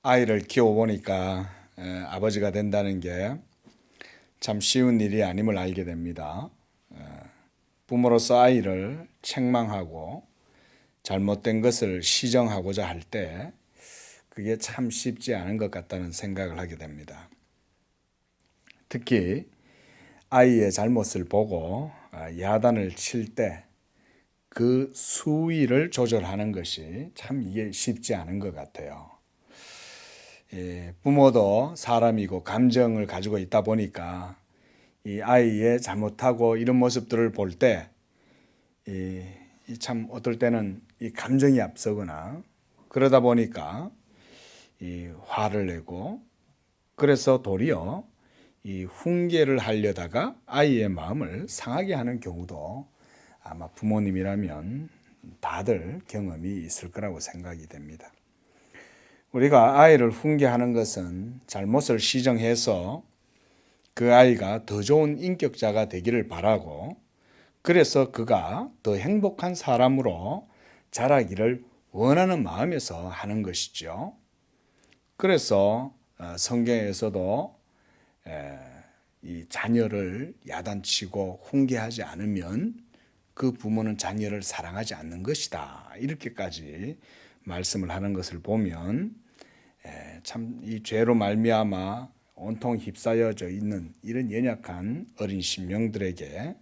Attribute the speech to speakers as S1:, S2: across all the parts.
S1: 아이를 키워보니까 아버지가 된다는 게 참 쉬운 일이 아님을 알게 됩니다. 부모로서 아이를 책망하고 잘못된 것을 시정하고자 할 때 그게 참 쉽지 않은 것 같다는 생각을 하게 됩니다. 특히 아이의 잘못을 보고 야단을 칠 때 그 수위를 조절하는 것이 참 이게 쉽지 않은 것 같아요. 부모도 사람이고 감정을 가지고 있다 보니까 이 아이의 잘못하고 이런 모습들을 볼 때 참 어떨 때는 이 감정이 앞서거나 그러다 보니까 이 화를 내고 그래서 도리어 이 훈계를 하려다가 아이의 마음을 상하게 하는 경우도 아마 부모님이라면 다들 경험이 있을 거라고 생각이 됩니다. 우리가 아이를 훈계하는 것은 잘못을 시정해서 그 아이가 더 좋은 인격자가 되기를 바라고 그래서 그가 더 행복한 사람으로 자라기를 원하는 마음에서 하는 것이죠. 그래서 성경에서도 이 자녀를 야단치고 훈계하지 않으면 그 부모는 자녀를 사랑하지 않는 것이다. 이렇게까지 말씀을 하는 것을 보면 참 이 죄로 말미암아 온통 휩싸여져 있는 이런 연약한 어린 심령들에게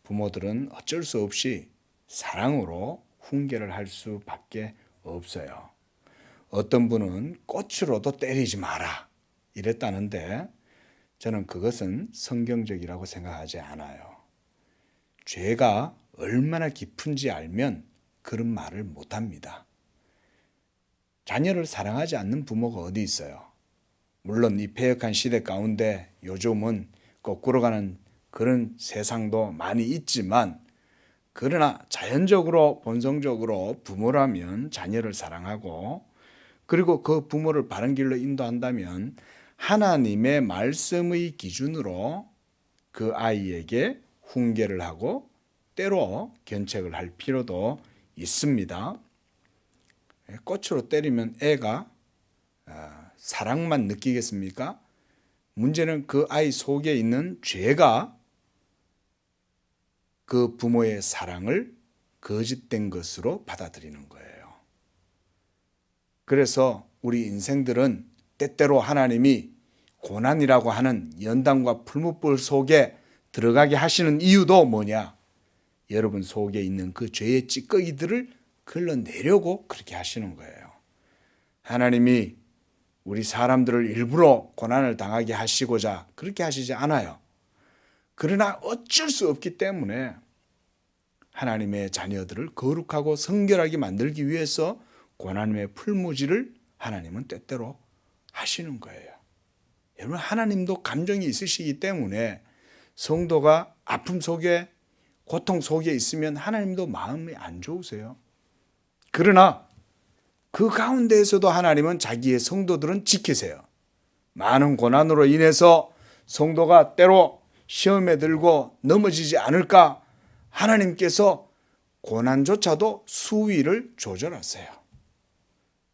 S1: 부모들은 어쩔 수 없이 사랑으로 훈계를 할 수밖에 없어요. 어떤 분은 꽃으로도 때리지 마라 이랬다는데 저는 그것은 성경적이라고 생각하지 않아요. 죄가 얼마나 깊은지 알면 그런 말을 못합니다. 자녀를 사랑하지 않는 부모가 어디 있어요? 물론 이 패역한 시대 가운데 요즘은 거꾸로 가는 그런 세상도 많이 있지만 그러나 자연적으로 본성적으로 부모라면 자녀를 사랑하고 그리고 그 부모를 바른 길로 인도한다면 하나님의 말씀의 기준으로 그 아이에게 훈계를 하고 때로 견책을 할 필요도 있습니다. 꽃으로 때리면 애가 사랑만 느끼겠습니까? 문제는 그 아이 속에 있는 죄가 그 부모의 사랑을 거짓된 것으로 받아들이는 거예요. 그래서 우리 인생들은 때때로 하나님이 고난이라고 하는 연단과 풀무불 속에 들어가게 하시는 이유도 뭐냐? 여러분 속에 있는 그 죄의 찌꺼기들을 걸러내려고 그렇게 하시는 거예요. 하나님이 우리 사람들을 일부러 고난을 당하게 하시고자 그렇게 하시지 않아요. 그러나 어쩔 수 없기 때문에 하나님의 자녀들을 거룩하고 성결하게 만들기 위해서 고난의 풀무지를 하나님은 때때로 하시는 거예요. 여러분 하나님도 감정이 있으시기 때문에 성도가 아픔 속에 고통 속에 있으면 하나님도 마음이 안 좋으세요. 그러나 그 가운데에서도 하나님은 자기의 성도들은 지키세요. 많은 고난으로 인해서 성도가 때로 시험에 들고 넘어지지 않을까 하나님께서 고난조차도 수위를 조절하세요.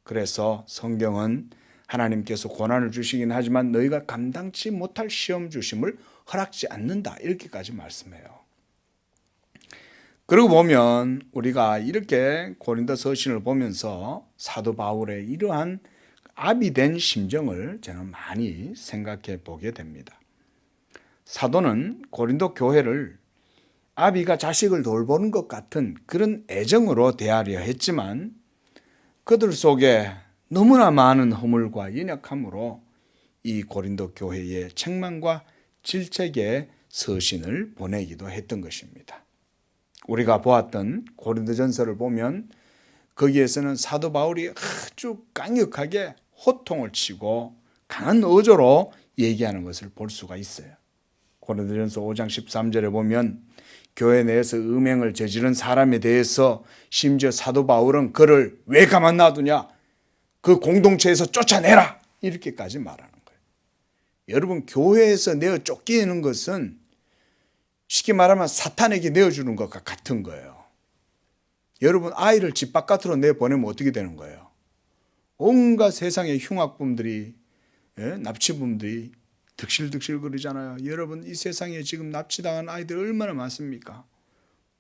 S1: 그래서 성경은 하나님께서 고난을 주시긴 하지만 너희가 감당치 못할 시험 주심을 허락지 않는다 이렇게까지 말씀해요. 그러고 보면 우리가 이렇게 고린도 서신을 보면서 사도 바울의 이러한 아비된 심정을 저는 많이 생각해 보게 됩니다. 사도는 고린도 교회를 아비가 자식을 돌보는 것 같은 그런 애정으로 대하려 했지만 그들 속에 너무나 많은 허물과 연약함으로 이 고린도 교회에 책망과 질책의 서신을 보내기도 했던 것입니다. 우리가 보았던 고린도전서를 보면 거기에서는 사도 바울이 아주 강력하게 호통을 치고 강한 어조로 얘기하는 것을 볼 수가 있어요. 고린도전서 5장 13절에 보면 교회 내에서 음행을 저지른 사람에 대해서 심지어 사도 바울은 그를 왜 가만 놔두냐? 그 공동체에서 쫓아내라! 이렇게까지 말하는 거예요. 여러분 교회에서 내어 쫓기는 것은 쉽게 말하면 사탄에게 내어주는 것과 같은 거예요. 여러분 아이를 집 바깥으로 내보내면 어떻게 되는 거예요? 온갖 세상의 흉악범들이, 납치범들이 득실득실 거리잖아요. 여러분, 이 세상에 지금 납치당한 아이들 얼마나 많습니까?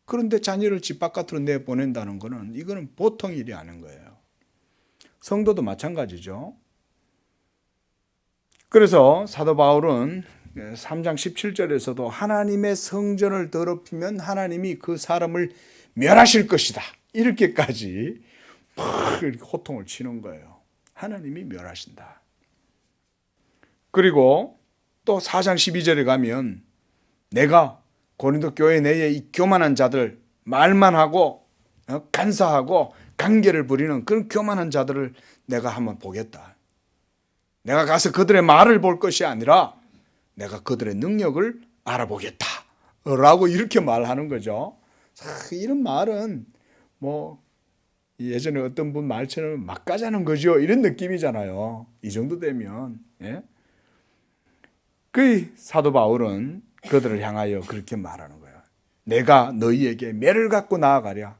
S1: 그런데 자녀를 집 바깥으로 내보낸다는 것은 이거는 보통 일이 아닌 거예요. 성도도 마찬가지죠. 그래서 사도 바울은 3장 17절에서도 하나님의 성전을 더럽히면 하나님이 그 사람을 멸하실 것이다, 이렇게까지 막 이렇게 호통을 치는 거예요. 하나님이 멸하신다. 그리고 또 4장 12절에 가면 내가 고린도 교회 내에 이 교만한 자들, 말만 하고 간사하고 관계를 부리는 그런 교만한 자들을 내가 한번 보겠다. 내가 가서 그들의 말을 볼 것이 아니라 내가 그들의 능력을 알아보겠다 라고 이렇게 말하는 거죠. 이런 말은 뭐 예전에 어떤 분 말처럼 막 가자는 거죠, 이런 느낌이잖아요. 이 정도 되면. 그 사도 바울은 그들을 향하여 그렇게 말하는 거예요. 내가 너희에게 매를 갖고 나아가랴,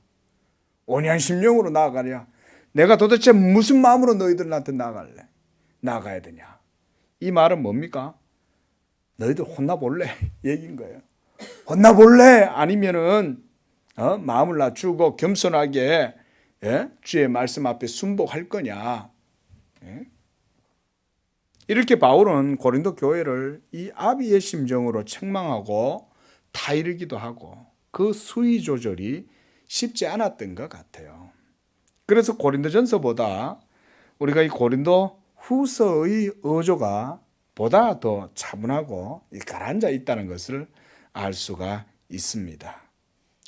S1: 온유한심령으로 나아가랴. 내가 도대체 무슨 마음으로 너희들한테 나아가야 되냐. 이 말은 뭡니까? 너희들 혼나볼래? 얘기인 거예요. 혼나볼래? 아니면은 마음을 낮추고 겸손하게 주의 말씀 앞에 순복할 거냐. 이렇게 바울은 고린도 교회를 이 아비의 심정으로 책망하고 타이르기도 하고 그 수위 조절이 쉽지 않았던 것 같아요. 그래서 고린도전서보다 우리가 이 고린도 후서의 어조가 보다 더 차분하고 가라앉아 있다는 것을 알 수가 있습니다.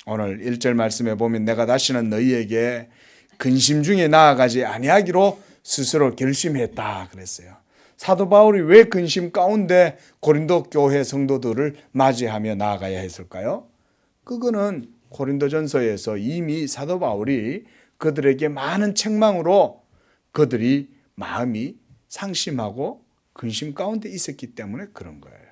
S1: 오늘 1절 말씀에 보면 내가 다시는 너희에게 근심 중에 나아가지 아니하기로 스스로 결심했다 그랬어요. 사도 바울이 왜 근심 가운데 고린도 교회 성도들을 맞이하며 나아가야 했을까요? 그거는 고린도전서에서 이미 사도 바울이 그들에게 많은 책망으로 그들이 마음이 상심하고 근심 가운데 있었기 때문에 그런 거예요.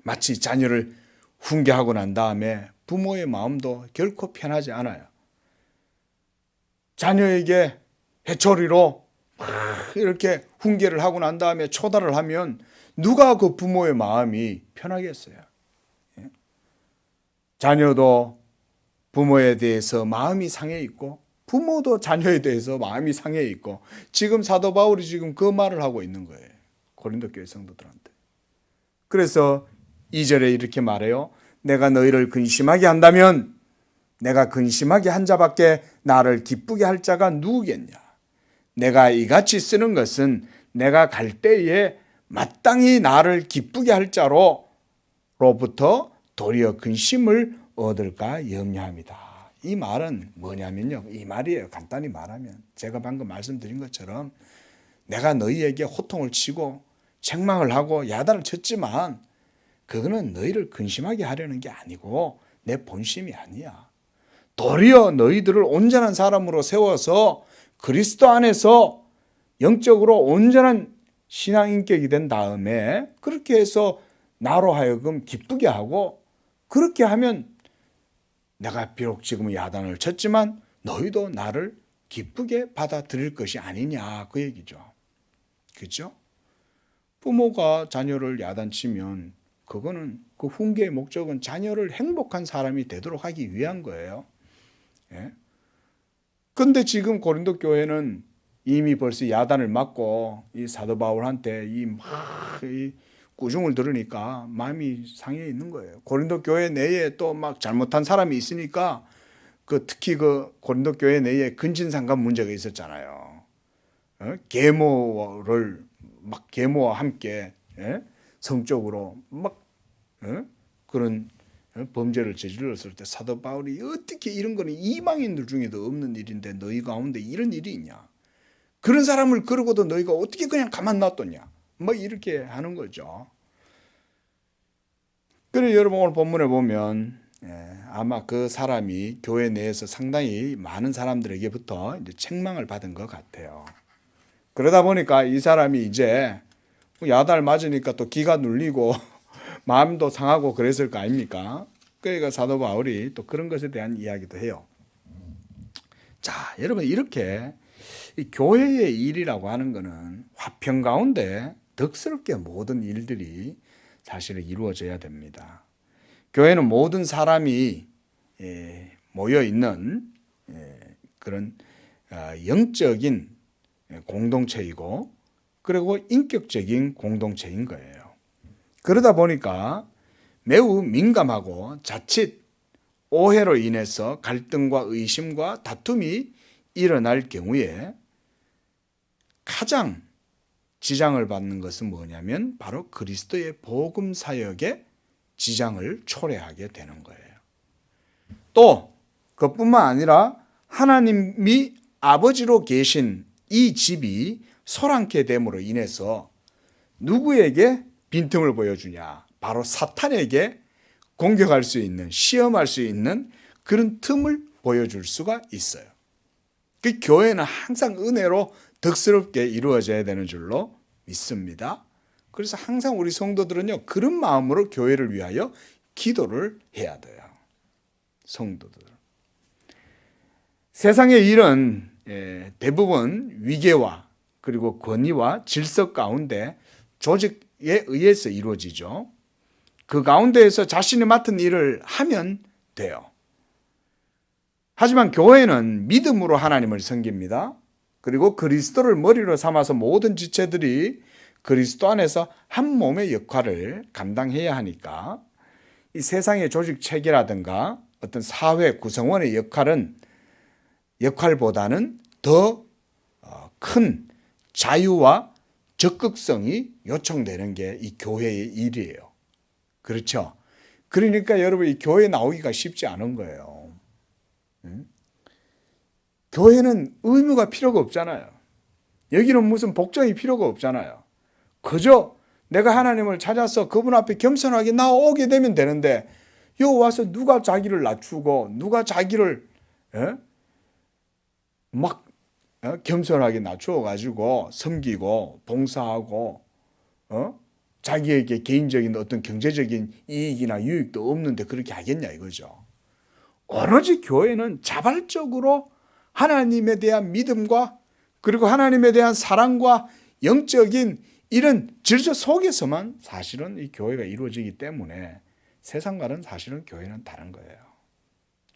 S1: 마치 자녀를 훈계하고 난 다음에 부모의 마음도 결코 편하지 않아요. 자녀에게 해초리로 막 이렇게 훈계를 하고 난 다음에 초달을 하면 누가 그 부모의 마음이 편하겠어요? 자녀도 부모에 대해서 마음이 상해 있고 부모도 자녀에 대해서 마음이 상해 있고 지금 사도 바울이 지금 그 말을 하고 있는 거예요. 고린도 교회 성도들한테. 그래서 2절에 이렇게 말해요. 내가 너희를 근심하게 한다면 내가 근심하게 한 자밖에 나를 기쁘게 할 자가 누구겠냐. 내가 이같이 쓰는 것은 내가 갈 때에 마땅히 나를 기쁘게 할 자로부터 도리어 근심을 얻을까 염려합니다. 이 말은 뭐냐면요. 이 말이에요. 간단히 말하면 제가 방금 말씀드린 것처럼 내가 너희에게 호통을 치고 책망을 하고 야단을 쳤지만 그거는 너희를 근심하게 하려는 게 아니고 내 본심이 아니야. 도리어 너희들을 온전한 사람으로 세워서 그리스도 안에서 영적으로 온전한 신앙 인격이 된 다음에 그렇게 해서 나로 하여금 기쁘게 하고 그렇게 하면 내가 비록 지금 야단을 쳤지만 너희도 나를 기쁘게 받아들일 것이 아니냐 그 얘기죠. 그렇죠? 부모가 자녀를 야단치면 그거는 그 훈계의 목적은 자녀를 행복한 사람이 되도록 하기 위한 거예요. 그런데 지금 고린도 교회는 이미 벌써 야단을 맞고 이 사도 바울한테 이 꾸중을 들으니까 마음이 상해 있는 거예요. 고린도 교회 내에 또 막 잘못한 사람이 있으니까 특히 그 고린도 교회 내에 근친상간 문제가 있었잖아요. 계모와 함께 성적으로 막 그런 범죄를 저질렀을 때 사도 바울이 어떻게 이런 거는 이방인들 중에도 없는 일인데 너희 가운데 이런 일이 있냐. 그런 사람을 그러고도 너희가 어떻게 그냥 가만 놔뒀냐. 뭐 이렇게 하는 거죠. 그래서 여러분 오늘 본문에 보면 아마 그 사람이 교회 내에서 상당히 많은 사람들에게부터 이제 책망을 받은 것 같아요. 그러다 보니까 이 사람이 이제 야단을 맞으니까 또 기가 눌리고 마음도 상하고 그랬을 거 아닙니까? 그러니까 사도 바울이 또 그런 것에 대한 이야기도 해요. 자, 여러분 이렇게 이 교회의 일이라고 하는 것은 화평 가운데 덕스럽게 모든 일들이 사실은 이루어져야 됩니다. 교회는 모든 사람이 모여 있는 그런 영적인 공동체이고 그리고 인격적인 공동체인 거예요. 그러다 보니까 매우 민감하고 자칫 오해로 인해서 갈등과 의심과 다툼이 일어날 경우에 가장 지장을 받는 것은 뭐냐면 바로 그리스도의 복음 사역에 지장을 초래하게 되는 거예요. 또 그뿐만 아니라 하나님이 아버지로 계신 이 집이 소란케 됨으로 인해서 누구에게 빈틈을 보여주냐? 바로 사탄에게 공격할 수 있는, 시험할 수 있는 그런 틈을 보여줄 수가 있어요. 그 교회는 항상 은혜로 덕스럽게 이루어져야 되는 줄로 믿습니다. 그래서 항상 우리 성도들은요, 그런 마음으로 교회를 위하여 기도를 해야 돼요. 성도들. 세상의 일은 대부분 위계와 그리고 권위와 질서 가운데 조직에 의해서 이루어지죠. 그 가운데에서 자신이 맡은 일을 하면 돼요. 하지만 교회는 믿음으로 하나님을 섬깁니다. 그리고 그리스도를 머리로 삼아서 모든 지체들이 그리스도 안에서 한 몸의 역할을 감당해야 하니까 이 세상의 조직 체계라든가 어떤 사회 구성원의 역할보다는 더 큰 자유와 적극성이 요청되는 게 이 교회의 일이에요. 그렇죠? 그러니까 여러분 이 교회 나오기가 쉽지 않은 거예요. 교회는 의무가 필요가 없잖아요. 여기는 무슨 복장이 필요가 없잖아요. 그저 내가 하나님을 찾아서 그분 앞에 겸손하게 나오게 되면 되는데 여기 와서 누가 자기를 낮추고 누가 자기를 막 겸손하게 낮추어가지고 섬기고 봉사하고 자기에게 개인적인 어떤 경제적인 이익이나 유익도 없는데 그렇게 하겠냐 이거죠. 오로지 교회는 자발적으로 하나님에 대한 믿음과 그리고 하나님에 대한 사랑과 영적인 이런 질서 속에서만 사실은 이 교회가 이루어지기 때문에 세상과는 사실은 교회는 다른 거예요.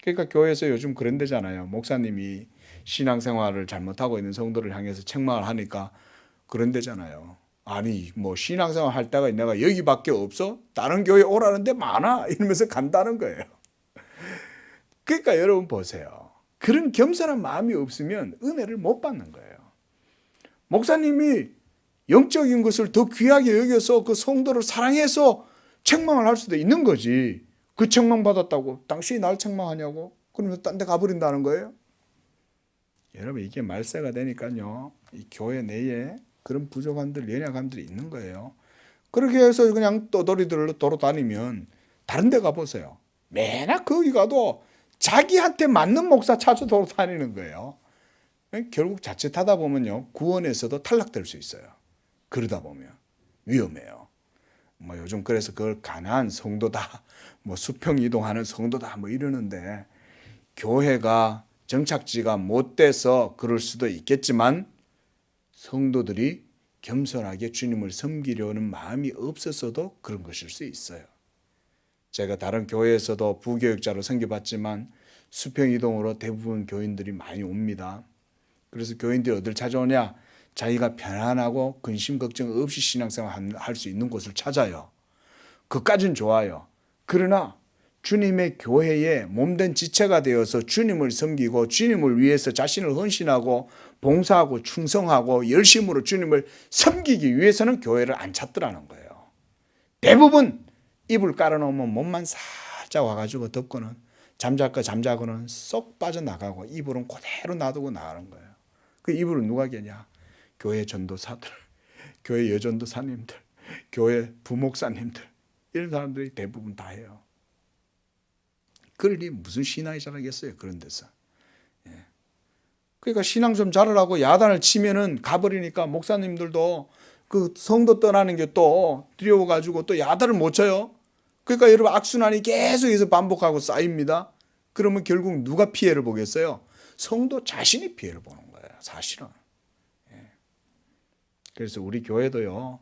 S1: 그러니까 교회에서 요즘 그런 데잖아요. 목사님이 신앙생활을 잘못하고 있는 성도를 향해서 책망을 하니까 그런 데잖아요. 아니 뭐 신앙생활 할 때가 내가 여기밖에 없어? 다른 교회 오라는 데 많아? 이러면서 간다는 거예요. 그러니까 여러분 보세요. 그런 겸손한 마음이 없으면 은혜를 못 받는 거예요. 목사님이 영적인 것을 더 귀하게 여겨서 그 성도를 사랑해서 책망을 할 수도 있는 거지. 그 책망 받았다고 당신이 날 책망하냐고? 그러면서 딴 데 가버린다는 거예요. 여러분 이게 말세가 되니까요. 이 교회 내에 그런 부족함들, 연약함들이 있는 거예요. 그렇게 해서 그냥 떠돌이들로 돌아다니면 다른 데 가보세요. 맨날 거기 가도 자기한테 맞는 목사 찾아 돌아다니는 거예요. 결국 자칫하다 보면요. 구원에서도 탈락될 수 있어요. 그러다 보면 위험해요. 뭐 요즘 그래서 그걸 가난한 성도다, 뭐 수평 이동하는 성도다, 뭐 이러는데 교회가 정착지가 못 돼서 그럴 수도 있겠지만 성도들이 겸손하게 주님을 섬기려는 마음이 없어서도 그런 것일 수 있어요. 제가 다른 교회에서도 부교육자로 섬겨봤지만 수평 이동으로 대부분 교인들이 많이 옵니다. 그래서 교인들이 어딜 찾아오냐? 자기가 편안하고 근심 걱정 없이 신앙생활 할 수 있는 곳을 찾아요. 그까진 좋아요. 그러나 주님의 교회에 몸된 지체가 되어서 주님을 섬기고 주님을 위해서 자신을 헌신하고 봉사하고 충성하고 열심으로 주님을 섬기기 위해서는 교회를 안 찾더라는 거예요. 대부분 이불 깔아놓으면 몸만 살짝 와가지고 덮고는 잠자고는 쏙 빠져나가고 이불은 그대로 놔두고 나가는 거예요. 그 이불은 누가 개냐? 교회 전도사들, 교회 여전도사님들, 교회 부목사님들 이런 사람들이 대부분 다 해요. 그러니 무슨 신앙이 잘하겠어요? 그런 데서. 그러니까 신앙 좀 잘하라고 야단을 치면은 가버리니까 목사님들도 그 성도 떠나는 게 또 두려워가지고 또 야단을 못 쳐요. 그러니까 여러분 악순환이 계속해서 반복하고 쌓입니다. 그러면 결국 누가 피해를 보겠어요? 성도 자신이 피해를 보는 거예요. 사실은. 그래서 우리 교회도요,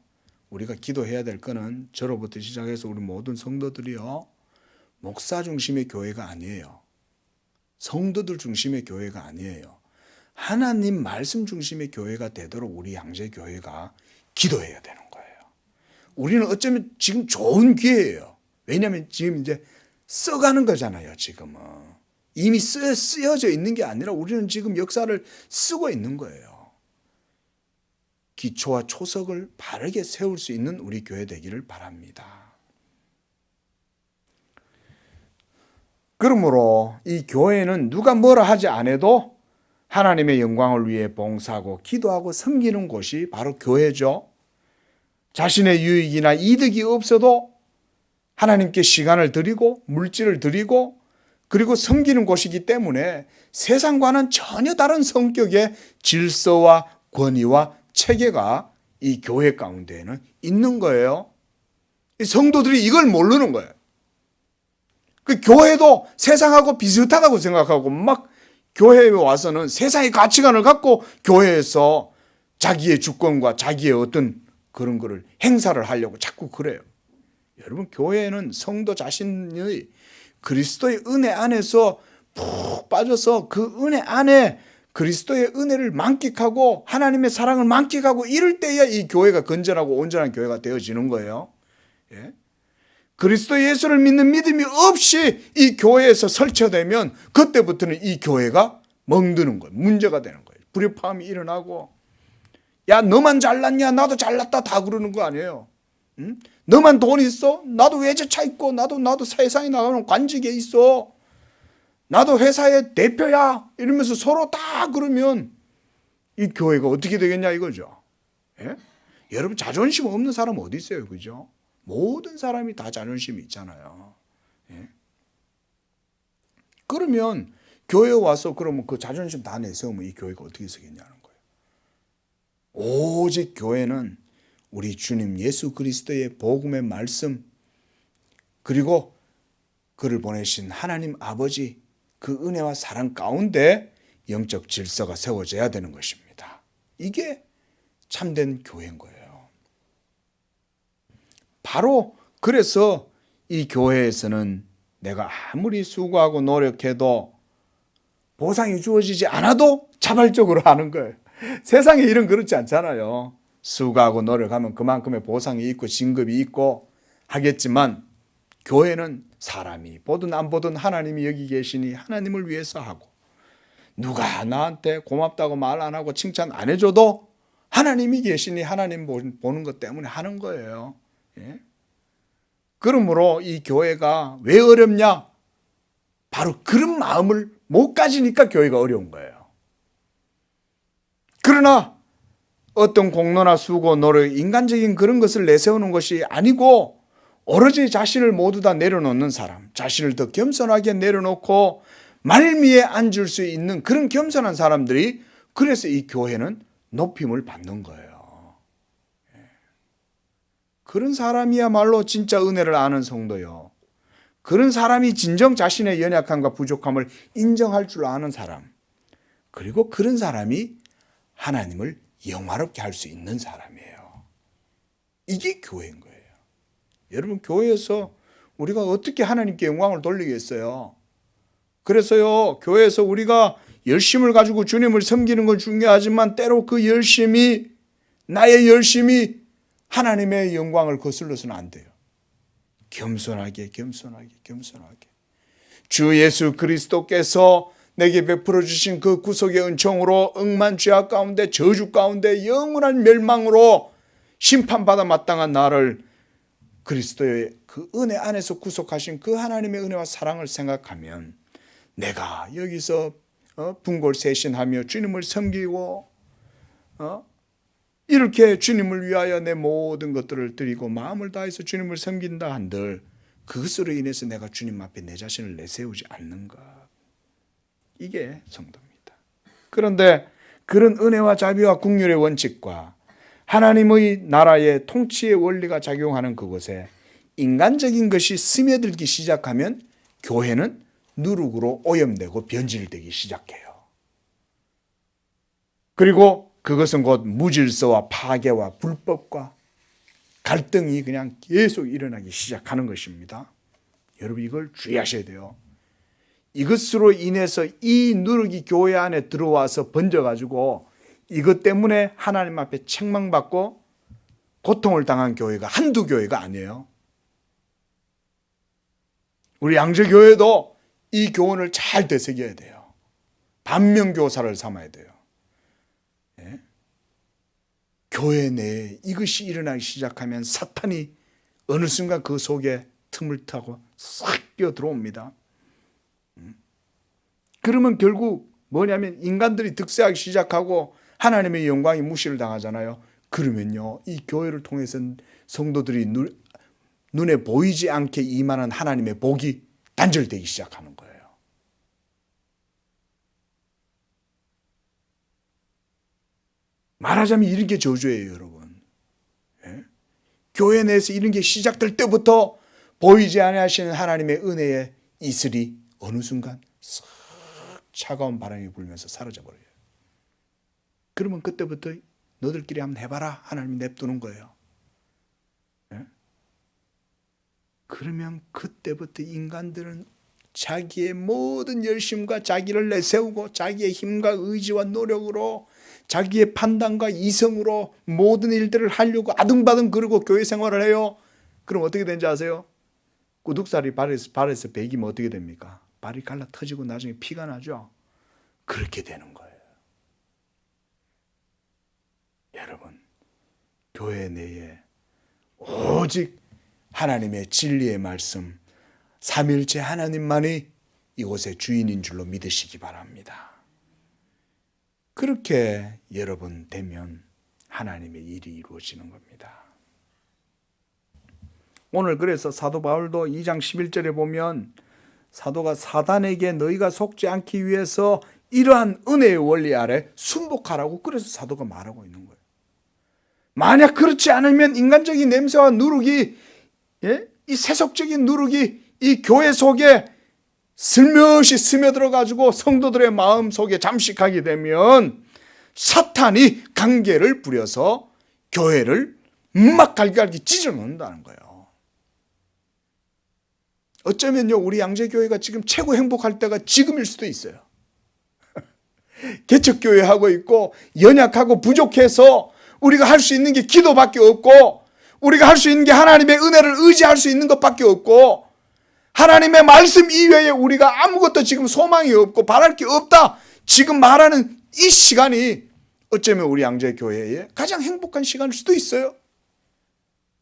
S1: 우리가 기도해야 될 거는 저로부터 시작해서 우리 모든 성도들이요, 목사 중심의 교회가 아니에요. 성도들 중심의 교회가 아니에요. 하나님 말씀 중심의 교회가 되도록 우리 양재교회가 기도해야 되는 거예요. 우리는 어쩌면 지금 좋은 기회예요. 왜냐하면 지금 이제 써가는 거잖아요. 지금은 이미 쓰여져 있는 게 아니라 우리는 지금 역사를 쓰고 있는 거예요. 기초와 초석을 바르게 세울 수 있는 우리 교회 되기를 바랍니다. 그러므로 이 교회는 누가 뭐라 하지 않아도 하나님의 영광을 위해 봉사하고 기도하고 섬기는 곳이 바로 교회죠. 자신의 유익이나 이득이 없어도 하나님께 시간을 드리고 물질을 드리고 그리고 섬기는 곳이기 때문에 세상과는 전혀 다른 성격의 질서와 권위와 체계가 이 교회 가운데에는 있는 거예요. 이 성도들이 이걸 모르는 거예요. 그 교회도 세상하고 비슷하다고 생각하고 막 교회에 와서는 세상의 가치관을 갖고 교회에서 자기의 주권과 자기의 어떤 그런 거를 행사를 하려고 자꾸 그래요. 여러분, 교회는 성도 자신의 그리스도의 은혜 안에서 푹 빠져서 그 은혜 안에 그리스도의 은혜를 만끽하고 하나님의 사랑을 만끽하고 이럴 때야 이 교회가 건전하고 온전한 교회가 되어지는 거예요. 예? 그리스도 예수를 믿는 믿음이 없이 이 교회에서 설치되면 그때부터는 이 교회가 멍드는 거예요. 문제가 되는 거예요. 불협화음이 일어나고, 야 너만 잘났냐 나도 잘났다 다 그러는 거 아니에요. 응? 너만 돈 있어? 나도 외제차 있고 나도 세상에 나가는 관직에 있어. 나도 회사의 대표야. 이러면서 서로 다 그러면 이 교회가 어떻게 되겠냐 이거죠. 예? 여러분, 자존심 없는 사람 어디 있어요? 그죠? 모든 사람이 다 자존심이 있잖아요. 예? 그러면 교회에 와서 그러면 그 자존심 다 내세우면 이 교회가 어떻게 서겠냐는 거예요. 오직 교회는 우리 주님 예수 그리스도의 복음의 말씀, 그리고 그를 보내신 하나님 아버지 그 은혜와 사랑 가운데 영적 질서가 세워져야 되는 것입니다. 이게 참된 교회인 거예요. 바로 그래서 이 교회에서는 내가 아무리 수고하고 노력해도 보상이 주어지지 않아도 자발적으로 하는 거예요. 세상의 일은 그렇지 않잖아요. 수고하고 노력하면 그만큼의 보상이 있고 진급이 있고 하겠지만, 교회는 사람이 보든 안 보든 하나님이 여기 계시니 하나님을 위해서 하고, 누가 나한테 고맙다고 말 안 하고 칭찬 안 해줘도 하나님이 계시니 하나님 보는 것 때문에 하는 거예요. 예? 그러므로 이 교회가 왜 어렵냐? 바로 그런 마음을 못 가지니까 교회가 어려운 거예요. 그러나 어떤 공로나 수고, 노력, 인간적인 그런 것을 내세우는 것이 아니고 오로지 자신을 모두 다 내려놓는 사람, 자신을 더 겸손하게 내려놓고 말미에 앉을 수 있는 그런 겸손한 사람들이, 그래서 이 교회는 높임을 받는 거예요. 그런 사람이야말로 진짜 은혜를 아는 성도요. 그런 사람이 진정 자신의 연약함과 부족함을 인정할 줄 아는 사람, 그리고 그런 사람이 하나님을 영화롭게 할 수 있는 사람이에요. 이게 교회인 거예요. 여러분, 교회에서 우리가 어떻게 하나님께 영광을 돌리겠어요? 그래서요, 교회에서 우리가 열심을 가지고 주님을 섬기는 건 중요하지만 때로 그 열심이, 나의 열심이 하나님의 영광을 거슬러서는 안 돼요. 겸손하게 주 예수 그리스도께서 내게 베풀어 주신 그 구속의 은총으로 억만 죄악 가운데, 저주 가운데 영원한 멸망으로 심판받아 마땅한 나를 그리스도의 그 은혜 안에서 구속하신 그 하나님의 은혜와 사랑을 생각하면, 내가 여기서 분골쇄신하며 주님을 섬기고 이렇게 주님을 위하여 내 모든 것들을 드리고 마음을 다해서 주님을 섬긴다 한들, 그것으로 인해서 내가 주님 앞에 내 자신을 내세우지 않는가. 이게 성도입니다. 그런데 그런 은혜와 자비와 긍휼의 원칙과 하나님의 나라의 통치의 원리가 작용하는 그곳에 인간적인 것이 스며들기 시작하면 교회는 누룩으로 오염되고 변질되기 시작해요. 그리고 그것은 곧 무질서와 파괴와 불법과 갈등이 그냥 계속 일어나기 시작하는 것입니다. 여러분 이걸 주의하셔야 돼요. 이것으로 인해서 이 누룩이 교회 안에 들어와서 번져가지고 이것 때문에 하나님 앞에 책망받고 고통을 당한 교회가 한두 교회가 아니에요. 우리 양재교회도 이 교훈을 잘 되새겨야 돼요. 반면교사를 삼아야 돼요. 예? 교회 내에 이것이 일어나기 시작하면 사탄이 어느 순간 그 속에 틈을 타고 싹 끼어 들어옵니다. 그러면 결국 뭐냐면 인간들이 득세하기 시작하고 하나님의 영광이 무시를 당하잖아요. 그러면요, 이 교회를 통해서 성도들이 눈에 보이지 않게 임하는 하나님의 복이 단절되기 시작하는 거예요. 말하자면 이런 게 저주예요, 여러분. 예? 교회 내에서 이런 게 시작될 때부터 보이지 않으시는 하나님의 은혜의 이슬이 어느 순간 싹 차가운 바람이 불면서 사라져버려요. 그러면 그때부터 너들끼리 한번 해봐라 하나님이 냅두는 거예요. 예? 그러면 그때부터 인간들은 자기의 모든 열심과 자기를 내세우고 자기의 힘과 의지와 노력으로 자기의 판단과 이성으로 모든 일들을 하려고 아등바등 그러고 교회 생활을 해요. 그럼 어떻게 되는지 아세요? 구둑살이 발에서 베기면 어떻게 됩니까? 발이 갈라 터지고 나중에 피가 나죠. 그렇게 되는 거예요. 여러분, 교회 내에 오직 하나님의 진리의 말씀, 삼일체 하나님만이 이곳의 주인인 줄로 믿으시기 바랍니다. 그렇게 여러분 되면 하나님의 일이 이루어지는 겁니다. 오늘 그래서 사도 바울도 2장 11절에 보면 사도가 사단에게 너희가 속지 않기 위해서 이러한 은혜의 원리 아래 순복하라고 그래서 사도가 말하고 있는 거예요. 만약 그렇지 않으면 인간적인 냄새와 누룩이, 이 세속적인 누룩이 이 교회 속에 슬며시 스며들어가지고 성도들의 마음 속에 잠식하게 되면 사탄이 관계를 부려서 교회를 막갈기 찢어놓는다는 거예요. 어쩌면요, 우리 양재교회가 지금 최고 행복할 때가 지금일 수도 있어요. 개척교회 하고 있고 연약하고 부족해서 우리가 할 수 있는 게 기도밖에 없고 우리가 할 수 있는 게 하나님의 은혜를 의지할 수 있는 것밖에 없고 하나님의 말씀 이외에 우리가 아무것도 지금 소망이 없고 바랄 게 없다. 지금 말하는 이 시간이 어쩌면 우리 양재교회의 가장 행복한 시간일 수도 있어요.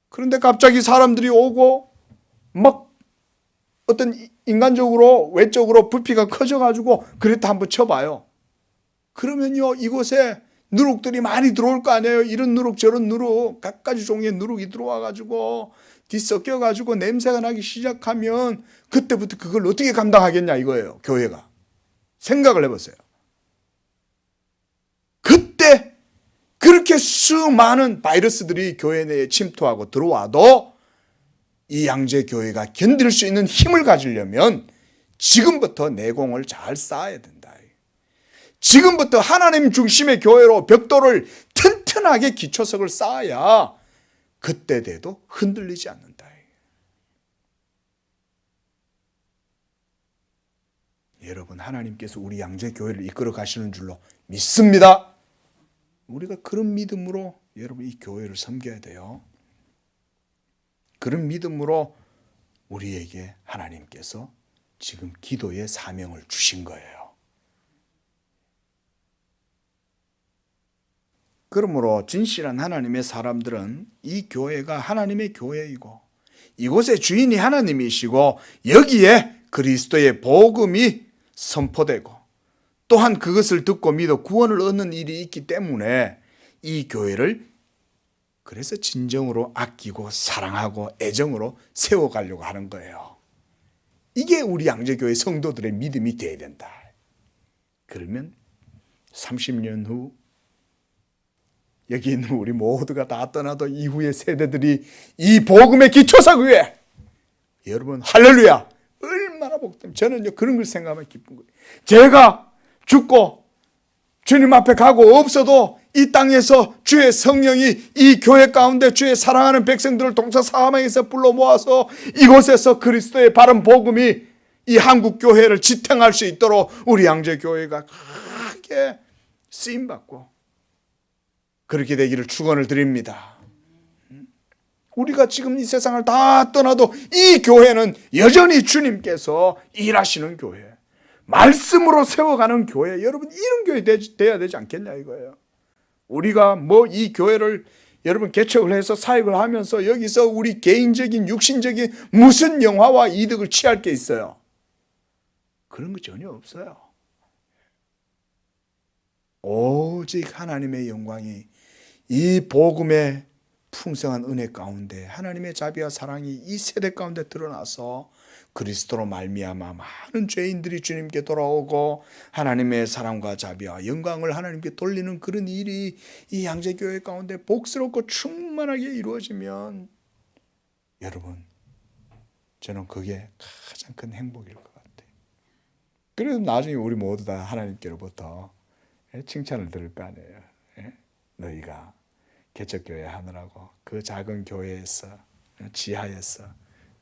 S1: 그런데 갑자기 사람들이 오고 막 어떤 인간적으로 외적으로 부피가 커져가지고 그랬다 한번 쳐봐요. 그러면요, 이곳에 누룩들이 많이 들어올 거 아니에요. 이런 누룩 저런 누룩 갖가지 종류의 누룩이 들어와가지고 뒤섞여가지고 냄새가 나기 시작하면 그때부터 그걸 어떻게 감당하겠냐 이거예요. 교회가. 생각을 해보세요. 그때 그렇게 수많은 바이러스들이 교회 내에 침투하고 들어와도 이 양재교회가 견딜 수 있는 힘을 가지려면 지금부터 내공을 잘 쌓아야 된다. 지금부터 하나님 중심의 교회로 벽돌을 튼튼하게 기초석을 쌓아야 그때 돼도 흔들리지 않는다. 여러분, 하나님께서 우리 양재교회를 이끌어 가시는 줄로 믿습니다. 우리가 그런 믿음으로 여러분 이 교회를 섬겨야 돼요. 그런 믿음으로 우리에게 하나님께서 지금 기도의 사명을 주신 거예요. 그러므로 진실한 하나님의 사람들은 이 교회가 하나님의 교회이고 이곳의 주인이 하나님이시고 여기에 그리스도의 복음이 선포되고 또한 그것을 듣고 믿어 구원을 얻는 일이 있기 때문에 이 교회를 그래서 진정으로 아끼고 사랑하고 애정으로 세워가려고 하는 거예요. 이게 우리 양재교회 성도들의 믿음이 되어야 된다. 그러면 30년 후 여기 있는 우리 모두가 다 떠나도 이후의 세대들이 이 복음의 기초석 위에 여러분 할렐루야 얼마나 복되면 저는요 그런 걸 생각하면 기쁜 거예요. 제가 죽고 주님 앞에 가고 없어도 이 땅에서 주의 성령이 이 교회 가운데 주의 사랑하는 백성들을 동서사방에서 불러 모아서 이곳에서 그리스도의 바른 복음이 이 한국 교회를 지탱할 수 있도록 우리 양재교회가 크게 쓰임받고 그렇게 되기를 축원을 드립니다. 우리가 지금 이 세상을 다 떠나도 이 교회는 여전히 주님께서 일하시는 교회, 말씀으로 세워가는 교회, 여러분 이런 교회 돼야 되지 않겠냐 이거예요. 우리가 뭐 이 교회를 여러분 개척을 해서 사역을 하면서 여기서 우리 개인적인 육신적인 무슨 영화와 이득을 취할 게 있어요? 그런 거 전혀 없어요. 오직 하나님의 영광이 이 복음의 풍성한 은혜 가운데 하나님의 자비와 사랑이 이 세대 가운데 드러나서 그리스도로 말미암아 많은 죄인들이 주님께 돌아오고 하나님의 사랑과 자비와 영광을 하나님께 돌리는 그런 일이 이 양재교회 가운데 복스럽고 충만하게 이루어지면 여러분 저는 그게 가장 큰 행복일 것 같아요. 그래서 나중에 우리 모두 다 하나님께로부터 칭찬을 들을 거 아니에요. 너희가 개척교회 하느라고 그 작은 교회에서 지하에서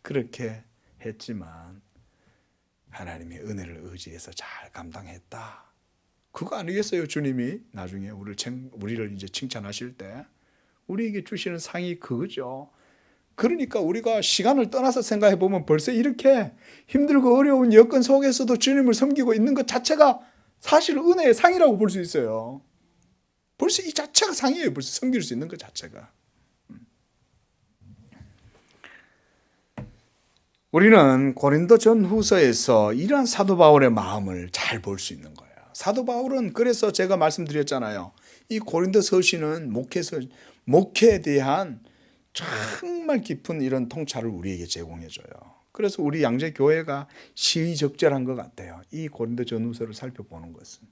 S1: 그렇게 했지만 하나님의 은혜를 의지해서 잘 감당했다. 그거 아니겠어요? 주님이 나중에 우리를 이제 칭찬하실 때 우리에게 주시는 상이 그거죠. 그러니까 우리가 시간을 떠나서 생각해 보면 벌써 이렇게 힘들고 어려운 여건 속에서도 주님을 섬기고 있는 것 자체가 사실 은혜의 상이라고 볼 수 있어요. 벌써 이 자체가 상이에요. 벌써 섬길 수 있는 것 자체가. 우리는 고린도 전후서에서 이러한 사도 바울의 마음을 잘 볼 수 있는 거예요. 사도 바울은 그래서 제가 말씀드렸잖아요. 이 고린도 서신은 목회에 대한 정말 깊은 이런 통찰을 우리에게 제공해줘요. 그래서 우리 양재교회가 시의적절한 것 같아요. 이 고린도 전후서를 살펴보는 것은.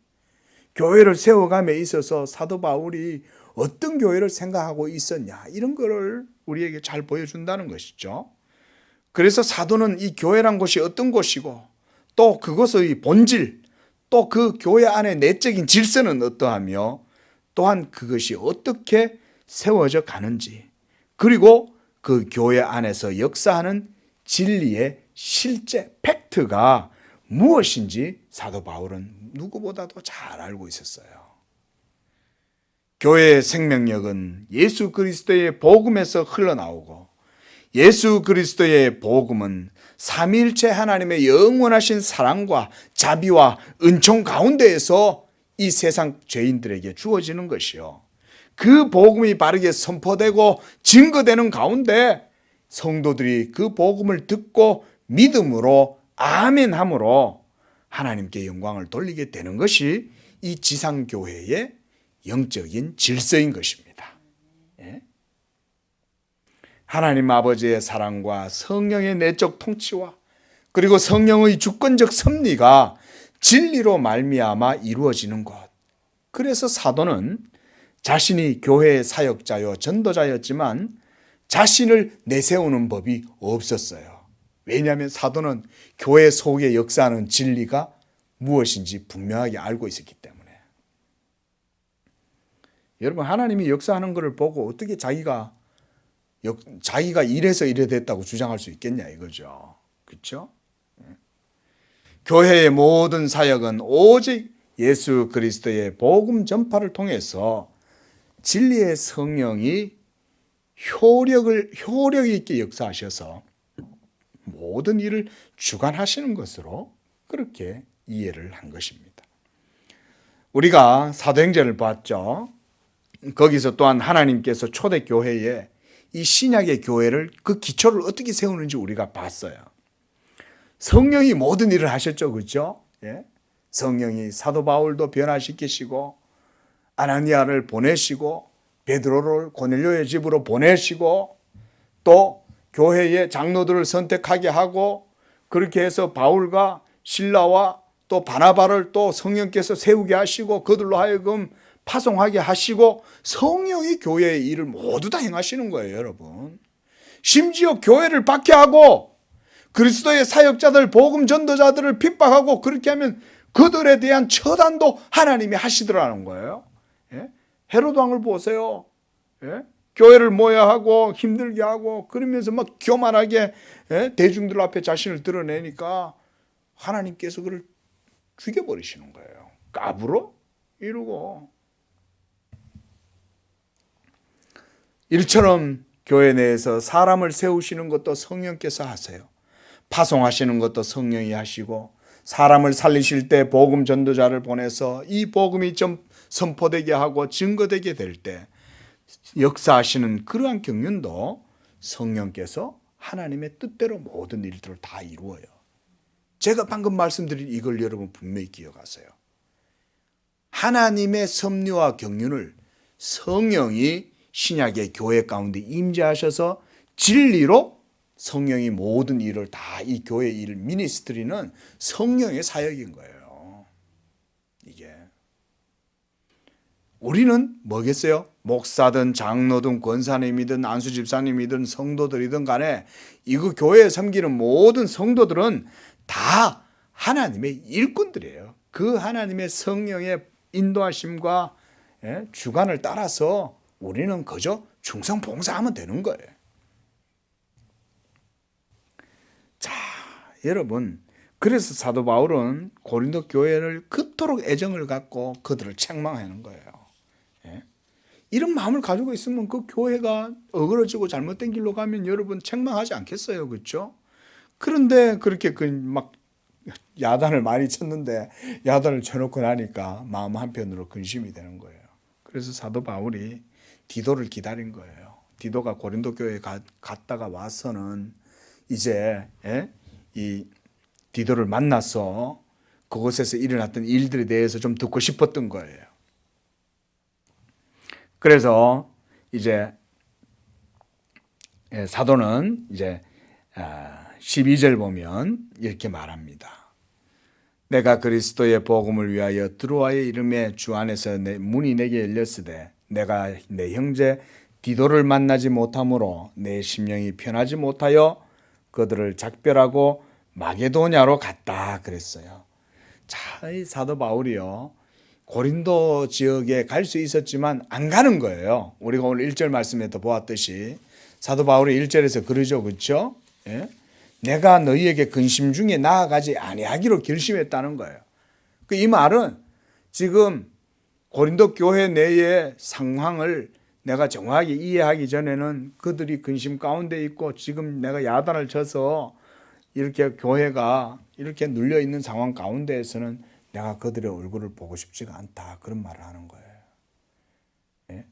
S1: 교회를 세워감에 있어서 사도 바울이 어떤 교회를 생각하고 있었냐 이런 거를 우리에게 잘 보여준다는 것이죠. 그래서 사도는 이 교회란 곳이 어떤 곳이고 또 그것의 본질 또 그 교회 안의 내적인 질서는 어떠하며 또한 그것이 어떻게 세워져 가는지 그리고 그 교회 안에서 역사하는 진리의 실제 팩트가 무엇인지 사도 바울은 누구보다도 잘 알고 있었어요. 교회의 생명력은 예수 그리스도의 복음에서 흘러나오고 예수 그리스도의 복음은 삼위일체 하나님의 영원하신 사랑과 자비와 은총 가운데에서 이 세상 죄인들에게 주어지는 것이요. 그 복음이 바르게 선포되고 증거되는 가운데 성도들이 그 복음을 듣고 믿음으로 아멘함으로 하나님께 영광을 돌리게 되는 것이 이 지상교회의 영적인 질서인 것입니다. 하나님 아버지의 사랑과 성령의 내적 통치와 그리고 성령의 주권적 섭리가 진리로 말미암아 이루어지는 것. 그래서 사도는 자신이 교회의 사역자요 전도자였지만 자신을 내세우는 법이 없었어요. 왜냐하면 사도는 교회 속에 역사하는 진리가 무엇인지 분명하게 알고 있었기 때문에. 여러분 하나님이 역사하는 것을 보고 어떻게 자기가 이래서 이래 됐다고 주장할 수 있겠냐 이거죠. 그렇죠? 교회의 모든 사역은 오직 예수 그리스도의 복음 전파를 통해서 진리의 성령이 효력 있게 역사하셔서 모든 일을 주관하시는 것으로 그렇게 이해를 한 것입니다. 우리가 사도행전을 봤죠. 거기서 또한 하나님께서 초대교회에 이 신약의 교회를 그 기초를 어떻게 세우는지 우리가 봤어요. 성령이 모든 일을 하셨죠. 그렇죠? 성령이 사도 바울도 변화시키시고 아나니아를 보내시고 베드로를 고넬료의 집으로 보내시고 또 교회의 장로들을 선택하게 하고 그렇게 해서 바울과 실라와 또 바나바를 또 성령께서 세우게 하시고 그들로 하여금 파송하게 하시고 성령이 교회의 일을 모두 다 행하시는 거예요, 여러분. 심지어 교회를 박해하고 그리스도의 사역자들, 복음 전도자들을 핍박하고 그렇게 하면 그들에 대한 처단도 하나님이 하시더라는 거예요. 헤롯 왕을 보세요. 예? 교회를 모여야 하고 힘들게 하고 그러면서 막 교만하게 대중들 앞에 자신을 드러내니까 하나님께서 그를 죽여버리시는 거예요. 까불어? 이러고. 이처럼 교회 내에서 사람을 세우시는 것도 성령께서 하세요. 파송하시는 것도 성령이 하시고 사람을 살리실 때 복음 전도자를 보내서 이 복음이 좀 선포되게 하고 증거되게 될 때 역사하시는 그러한 경륜도 성령께서 하나님의 뜻대로 모든 일들을 다 이루어요. 제가 방금 말씀드린 이걸 여러분 분명히 기억하세요. 하나님의 섭리와 경륜을 성령이 신약의 교회 가운데 임재하셔서 진리로 성령이 모든 일을 다 이 교회 일 미니스트리는 성령의 사역인 거예요. 이게 우리는 뭐겠어요? 목사든 장로든 권사님이든 안수 집사님이든 성도들이든 간에 이거 교회에 섬기는 모든 성도들은 다 하나님의 일꾼들이에요. 그 하나님의 성령의 인도하심과 주관을 따라서 우리는 그저 충성 봉사하면 되는 거예요. 자, 여러분, 그래서 사도 바울은 고린도 교회를 그토록 애정을 갖고 그들을 책망하는 거예요. 이런 마음을 가지고 있으면 그 교회가 어그러지고 잘못된 길로 가면 여러분 책망하지 않겠어요, 그렇죠? 그런데 그렇게 막 야단을 많이 쳤는데 야단을 쳐놓고 나니까 마음 한편으로 근심이 되는 거예요. 그래서 사도 바울이 디도를 기다린 거예요. 디도가 고린도 교회에 갔다가 와서는 이제 이 디도를 만나서 그곳에서 일어났던 일들에 대해서 좀 듣고 싶었던 거예요. 그래서 이제 사도는 이제 12절 보면 이렇게 말합니다. 내가 그리스도의 복음을 위하여 드로아에 이름에 주 안에서 문이 내게 열렸으되 내가 내 형제 디도를 만나지 못하므로 내 심령이 편하지 못하여 그들을 작별하고 마게도냐로 갔다 그랬어요. 자, 이 사도 바울이요. 고린도 지역에 갈 수 있었지만 안 가는 거예요. 우리가 오늘 1절 말씀에도 보았듯이 사도 바울이 1절에서 그러죠. 그렇죠? 예? 내가 너희에게 근심 중에 나아가지 아니하기로 결심했다는 거예요. 이 말은 지금 고린도 교회 내의 상황을 내가 정확하게 이해하기 전에는 그들이 근심 가운데 있고 지금 내가 야단을 쳐서 이렇게 교회가 이렇게 눌려 있는 상황 가운데에서는 내가 그들의 얼굴을 보고 싶지가 않다. 그런 말을 하는 거예요. 예?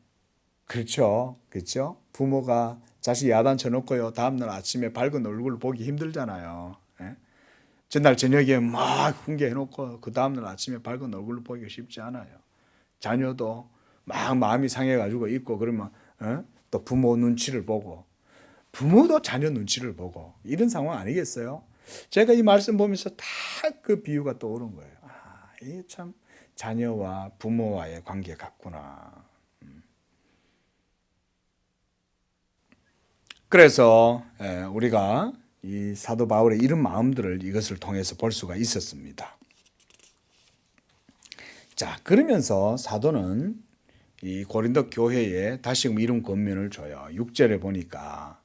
S1: 그렇죠. 그렇죠. 부모가 자식 야단 쳐놓고요. 다음날 아침에 밝은 얼굴을 보기 힘들잖아요. 예? 전날 저녁에 막 훈계해놓고 그 다음날 아침에 밝은 얼굴을 보기가 쉽지 않아요. 자녀도 막 마음이 상해가지고 있고 그러면 또 부모 눈치를 보고 부모도 자녀 눈치를 보고 이런 상황 아니겠어요? 제가 이 말씀 보면서 다 그 비유가 떠오른 거예요. 아, 이게 참 자녀와 부모와의 관계 같구나. 그래서 우리가 이 사도 바울의 이런 마음들을 이것을 통해서 볼 수가 있었습니다. 자, 그러면서 사도는 이 고린도 교회에 다시금 이런 권면을 줘요. 6절에 보니까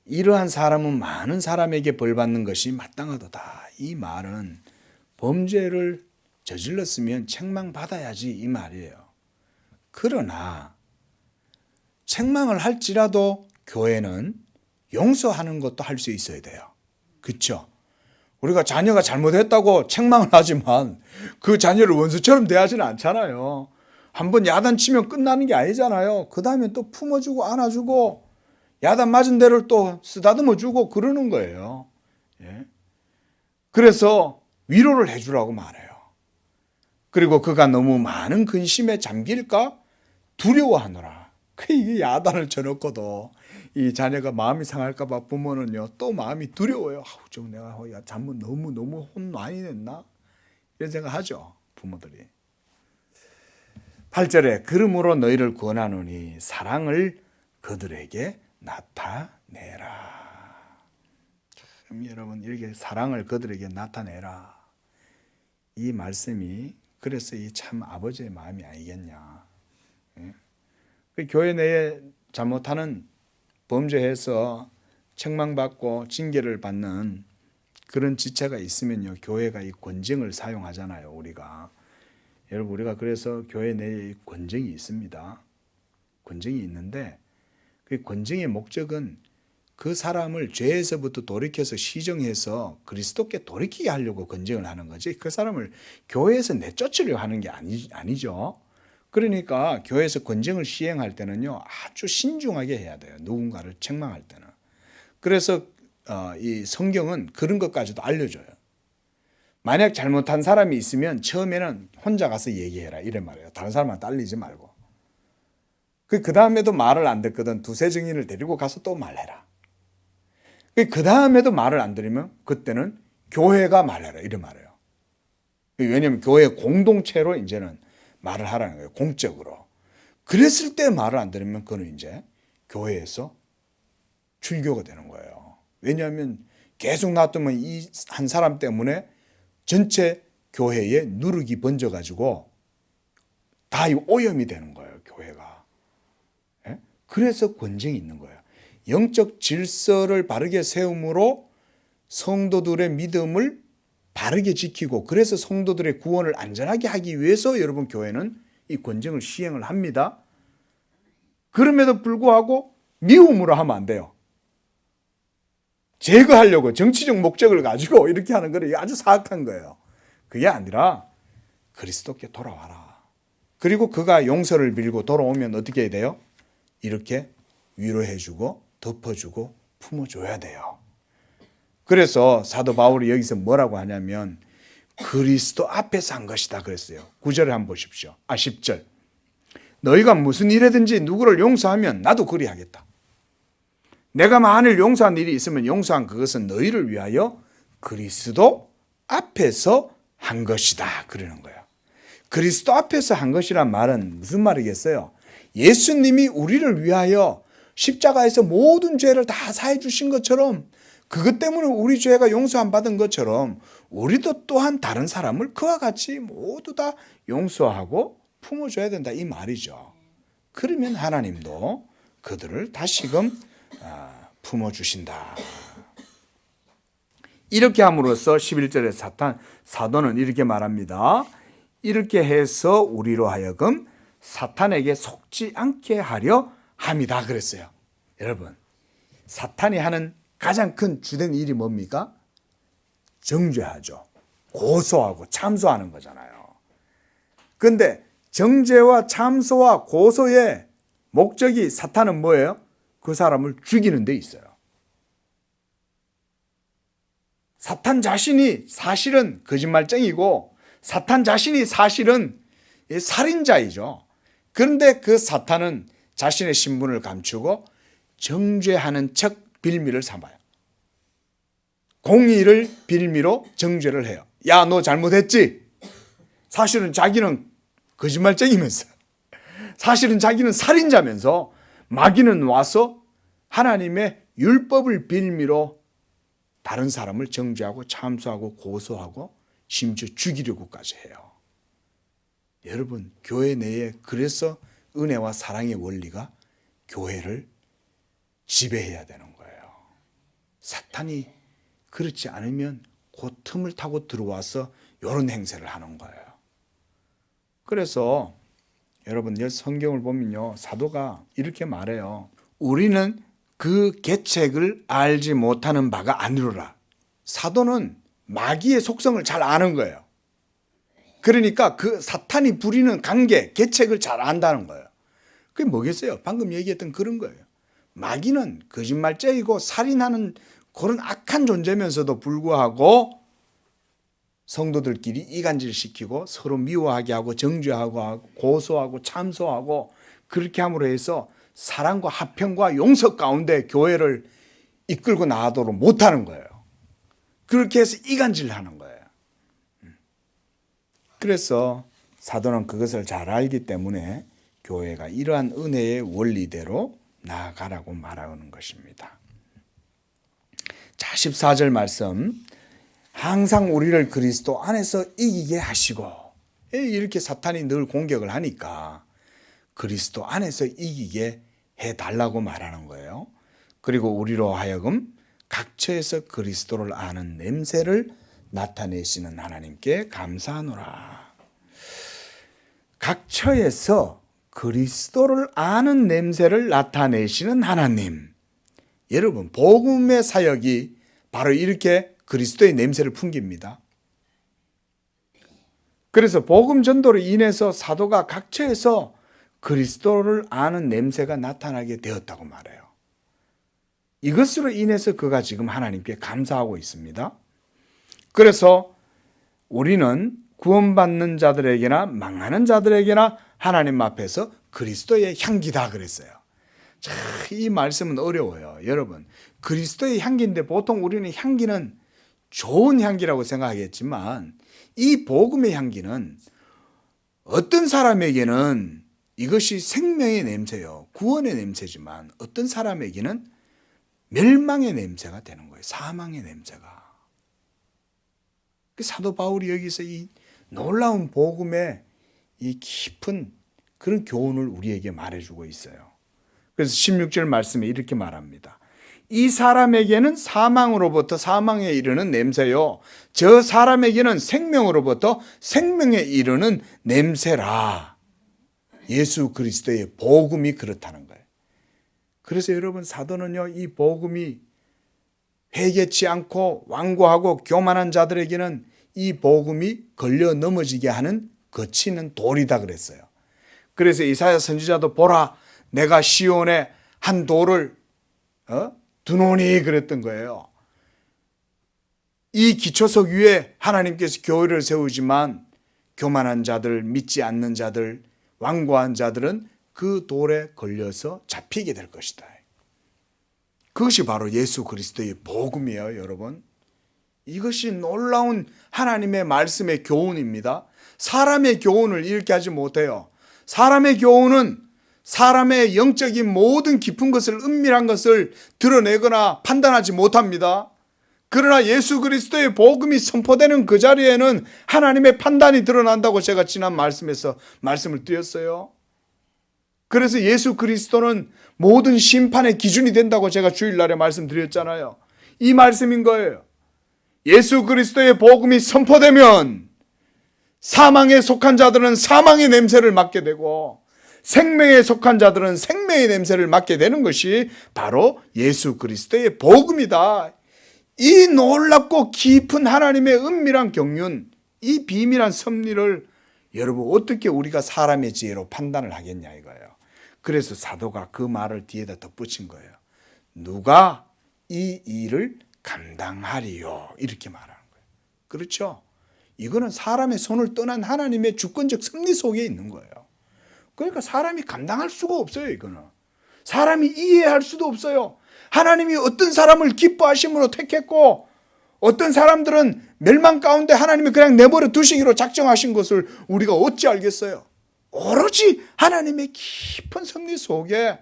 S1: 이러한 사람은 많은 사람에게 벌받는 것이 마땅하도다. 이 말은 범죄를 저질렀으면 책망받아야지 이 말이에요. 그러나 책망을 할지라도 교회는 용서하는 것도 할 수 있어야 돼요. 그렇죠? 우리가 자녀가 잘못했다고 책망을 하지만 그 자녀를 원수처럼 대하지는 않잖아요. 한번 야단치면 끝나는 게 아니잖아요. 그 다음에 또 품어주고 안아주고 야단 맞은 데를 또 쓰다듬어 주고 그러는 거예요. 예? 그래서 위로를 해주라고 말해요. 그리고 그가 너무 많은 근심에 잠길까 두려워하노라. 이게 야단을 쳐놓고도 이 자녀가 마음이 상할까 봐 부모는요 또 마음이 두려워요. 좀 내가 잘못 너무 혼 많이 냈나? 이런 생각하죠. 부모들이. 8절에 그러므로 너희를 권하노니 사랑을 그들에게 나타내라. 참 여러분 이렇게 사랑을 그들에게 나타내라. 이 말씀이 그래서 이 참 아버지의 마음이 아니겠냐. 그 교회 내에 잘못하는 범죄해서 책망받고 징계를 받는 그런 지체가 있으면요, 교회가 이 권징을 사용하잖아요. 우리가 여러분, 우리가 그래서 교회 내에 권징이 있습니다. 권징이 있는데 그 권징의 목적은 그 사람을 죄에서부터 돌이켜서 시정해서 그리스도께 돌이키게 하려고 권징을 하는 거지, 그 사람을 교회에서 내쫓으려고 하는 게 아니죠. 그러니까 교회에서 권징을 시행할 때는요, 아주 신중하게 해야 돼요. 누군가를 책망할 때는. 그래서 이 성경은 그런 것까지도 알려줘요. 만약 잘못한 사람이 있으면 처음에는 혼자 가서 얘기해라, 이래 말이에요. 다른 사람한테 알리지 말고. 그 다음에도 말을 안 듣거든 두세 증인을 데리고 가서 또 말해라. 그 다음에도 말을 안 들으면 그때는 교회가 말해라, 이래 말해요. 왜냐하면 교회 공동체로 이제는 말을 하라는 거예요. 공적으로. 그랬을 때 말을 안 들으면 그는 이제 교회에서 출교가 되는 거예요. 왜냐하면 계속 놔두면 이 한 사람 때문에 전체 교회에 누룩이 번져가지고 다 오염이 되는 거예요, 교회가. 예? 그래서 권징이 있는 거예요. 영적 질서를 바르게 세움으로 성도들의 믿음을 바르게 지키고, 그래서 성도들의 구원을 안전하게 하기 위해서 여러분 교회는 이 권징을 시행을 합니다. 그럼에도 불구하고 미움으로 하면 안 돼요. 제거하려고 정치적 목적을 가지고 이렇게 하는 거는 아주 사악한 거예요. 그게 아니라 그리스도께 돌아와라. 그리고 그가 용서를 빌고 돌아오면 어떻게 해야 돼요? 이렇게 위로해주고 덮어주고 품어줘야 돼요. 그래서 사도 바울이 여기서 뭐라고 하냐면 그리스도 앞에서 한 것이다 그랬어요. 9절에 한번 보십시오. 10절. 너희가 무슨 일이든지 누구를 용서하면 나도 그리하겠다. 내가 만일 용서한 일이 있으면 용서한 그것은 너희를 위하여 그리스도 앞에서 한 것이다 그러는 거예요. 그리스도 앞에서 한 것이란 말은 무슨 말이겠어요? 예수님이 우리를 위하여 십자가에서 모든 죄를 다 사해 주신 것처럼, 그것 때문에 우리 죄가 용서 안 받은 것처럼 우리도 또한 다른 사람을 그와 같이 모두 다 용서하고 품어줘야 된다, 이 말이죠. 그러면 하나님도 그들을 다시금 품어주신다. 이렇게 함으로써 11절에 사도는 이렇게 말합니다. 이렇게 해서 우리로 하여금 사탄에게 속지 않게 하려 함이다 그랬어요. 여러분, 사탄이 하는 가장 큰 주된 일이 뭡니까? 정죄하죠. 고소하고 참소하는 거잖아요. 그런데 정죄와 참소와 고소의 목적이, 사탄은 뭐예요? 그 사람을 죽이는 데 있어요. 사탄 자신이 사실은 거짓말쟁이고 사탄 자신이 사실은 살인자이죠. 그런데 그 사탄은 자신의 신분을 감추고 정죄하는 척 빌미를 삼아요. 공의를 빌미로 정죄를 해요. 야, 너 잘못했지? 사실은 자기는 거짓말쟁이면서, 사실은 자기는 살인자면서 마귀는 와서 하나님의 율법을 빌미로 다른 사람을 정죄하고 참소하고 고소하고 심지어 죽이려고까지 해요. 여러분, 교회 내에 그래서 은혜와 사랑의 원리가 교회를 지배해야 되는 거예요. 사탄이 그렇지 않으면 그 틈을 타고 들어와서 이런 행세를 하는 거예요. 그래서 여러분, 성경을 보면요, 사도가 이렇게 말해요. 우리는 그 계책을 알지 못하는 바가 아니로라. 사도는 마귀의 속성을 잘 아는 거예요. 그러니까 그 사탄이 부리는 관계, 계책을 잘 안다는 거예요. 그게 뭐겠어요? 방금 얘기했던 그런 거예요. 마귀는 거짓말쟁이고 살인하는 그런 악한 존재면서도 불구하고 성도들끼리 이간질시키고 서로 미워하게 하고 정죄하고 고소하고 참소하고 그렇게 함으로 해서 사랑과 화평과 용서 가운데 교회를 이끌고 나가도록 못하는 거예요. 그렇게 해서 이간질하는 거예요. 그래서 사도는 그것을 잘 알기 때문에 교회가 이러한 은혜의 원리대로 나아가라고 말하는 것입니다. 자, 14절 말씀. 항상 우리를 그리스도 안에서 이기게 하시고, 이렇게 사탄이 늘 공격을 하니까 그리스도 안에서 이기게 해달라고 말하는 거예요. 그리고 우리로 하여금 각처에서 그리스도를 아는 냄새를 나타내시는 하나님께 감사하노라. 각처에서 그리스도를 아는 냄새를 나타내시는 하나님. 여러분, 복음의 사역이 바로 이렇게 그리스도의 냄새를 풍깁니다. 그래서 복음 전도로 인해서 사도가 각처에서 그리스도를 아는 냄새가 나타나게 되었다고 말해요. 이것으로 인해서 그가 지금 하나님께 감사하고 있습니다. 그래서 우리는 구원받는 자들에게나 망하는 자들에게나 하나님 앞에서 그리스도의 향기다 그랬어요. 자, 이 말씀은 어려워요. 여러분, 그리스도의 향기인데 보통 우리는 향기는 좋은 향기라고 생각하겠지만 이 복음의 향기는 어떤 사람에게는 이것이 생명의 냄새요, 구원의 냄새지만 어떤 사람에게는 멸망의 냄새가 되는 거예요. 사망의 냄새가. 사도 바울이 여기서 이 놀라운 복음의 이 깊은 그런 교훈을 우리에게 말해주고 있어요. 그래서 16절 말씀에 이렇게 말합니다. 이 사람에게는 사망으로부터 사망에 이르는 냄새요, 저 사람에게는 생명으로부터 생명에 이르는 냄새라. 예수 그리스도의 복음이 그렇다는 거예요. 그래서 여러분, 사도는요, 이 복음이 회개치 않고 완고하고 교만한 자들에게는 이 복음이 걸려 넘어지게 하는 거치는 돌이다 그랬어요. 그래서 이사야 선지자도 보라, 내가 시온에 한 돌을 두노니 그랬던 거예요. 이 기초석 위에 하나님께서 교회를 세우지만 교만한 자들, 믿지 않는 자들, 완고한 자들은 그 돌에 걸려서 잡히게 될 것이다. 그것이 바로 예수 그리스도의 복음이에요, 여러분. 이것이 놀라운 하나님의 말씀의 교훈입니다. 사람의 교훈을 이렇게 하지 못해요. 사람의 교훈은 사람의 영적인 모든 깊은 것을, 은밀한 것을 드러내거나 판단하지 못합니다. 그러나 예수 그리스도의 복음이 선포되는 그 자리에는 하나님의 판단이 드러난다고 제가 지난 말씀에서 말씀을 드렸어요. 그래서 예수 그리스도는 모든 심판의 기준이 된다고 제가 주일날에 말씀드렸잖아요. 이 말씀인 거예요. 예수 그리스도의 복음이 선포되면 사망에 속한 자들은 사망의 냄새를 맡게 되고 생명에 속한 자들은 생명의 냄새를 맡게 되는 것이 바로 예수 그리스도의 복음이다. 이 놀랍고 깊은 하나님의 은밀한 경륜, 이 비밀한 섭리를 여러분 어떻게 우리가 사람의 지혜로 판단을 하겠냐 이거예요. 그래서 사도가 그 말을 뒤에다 덧붙인 거예요. 누가 이 일을 감당하리요, 이렇게 말하는 거예요. 그렇죠? 이거는 사람의 손을 떠난 하나님의 주권적 섭리 속에 있는 거예요. 그러니까 사람이 감당할 수가 없어요. 이거는 사람이 이해할 수도 없어요. 하나님이 어떤 사람을 기뻐하심으로 택했고 어떤 사람들은 멸망 가운데 하나님이 그냥 내버려 두시기로 작정하신 것을 우리가 어찌 알겠어요? 오로지 하나님의 깊은 섭리 속에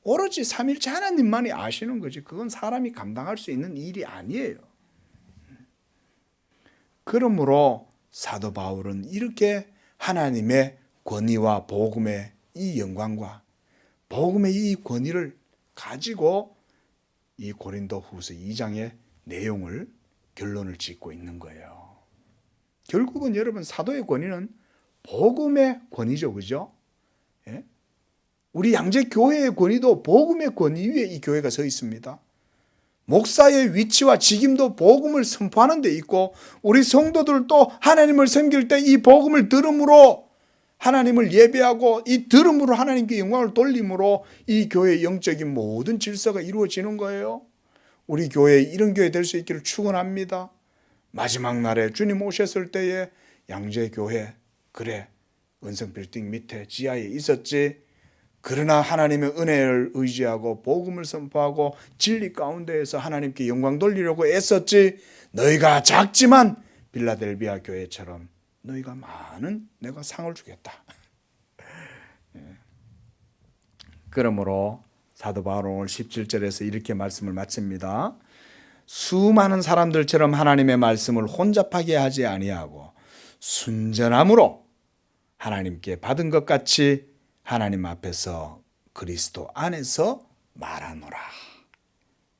S1: 오로지 삼일체 하나님만이 아시는 거지, 그건 사람이 감당할 수 있는 일이 아니에요. 그러므로 사도 바울은 이렇게 하나님의 권위와 복음의 이 영광과 복음의 이 권위를 가지고 이 고린도 후서 2장의 내용을 결론을 짓고 있는 거예요. 결국은 여러분, 사도의 권위는 복음의 권위죠, 그죠? 예? 우리 양재교회의 권위도 복음의 권위 위에 이 교회가 서 있습니다. 목사의 위치와 직임도 복음을 선포하는 데 있고 우리 성도들도 하나님을 섬길 때 이 복음을 들음으로 하나님을 예배하고 이 들음으로 하나님께 영광을 돌림으로 이 교회의 영적인 모든 질서가 이루어지는 거예요. 우리 교회에 이런 교회 될 수 있기를 축원합니다. 마지막 날에 주님 오셨을 때에 양재교회, 그래 은성빌딩 밑에 지하에 있었지, 그러나 하나님의 은혜를 의지하고 복음을 선포하고 진리 가운데에서 하나님께 영광 돌리려고 애썼지, 너희가 작지만 빌라델비아 교회처럼 너희가 많은 내가 상을 주겠다. 그러므로 사도 바울은 오늘 17절에서 이렇게 말씀을 마칩니다. 수많은 사람들처럼 하나님의 말씀을 혼잡하게 하지 아니하고 순전함으로 하나님께 받은 것 같이 하나님 앞에서 그리스도 안에서 말하노라.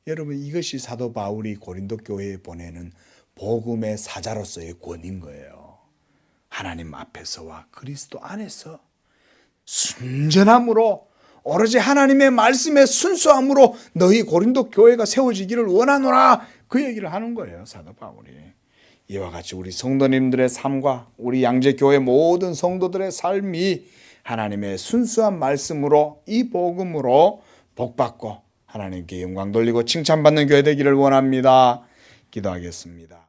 S1: 여러분, 이것이 사도 바울이 고린도 교회에 보내는 복음의 사자로서의 권위인 거예요. 하나님 앞에서와 그리스도 안에서 순전함으로, 오로지 하나님의 말씀의 순수함으로 너희 고린도 교회가 세워지기를 원하노라, 그 얘기를 하는 거예요, 사도 바울이. 이와 같이 우리 성도님들의 삶과 우리 양재교회 모든 성도들의 삶이 하나님의 순수한 말씀으로, 이 복음으로 복받고 하나님께 영광 돌리고 칭찬받는 교회 되기를 원합니다. 기도하겠습니다.